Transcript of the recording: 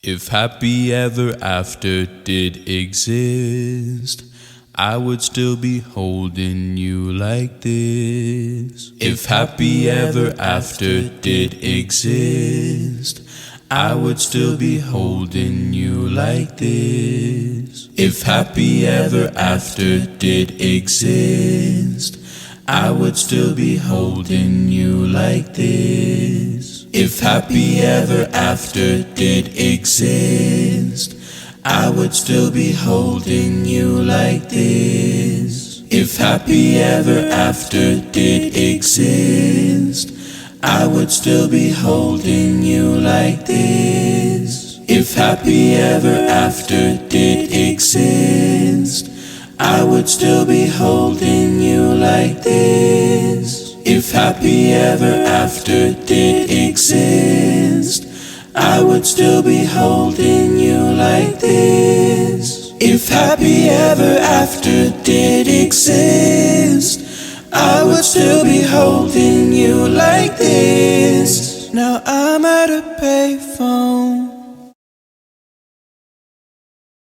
If happy ever after did exist, I would still be holding you like this. If happy ever after did exist, I would still be holding you like this. If happy ever after did exist, I would still be holding you like this. If happy ever after did exist, I would still be holding you like this. If happy ever after did exist, I would still be holding you like this. If happy ever after did exist, I would still be holding you like this. If happy ever after did exist, I would still be holding you like this. If happy ever after did exist, I would still be holding you like this. Now I'm at a payphone,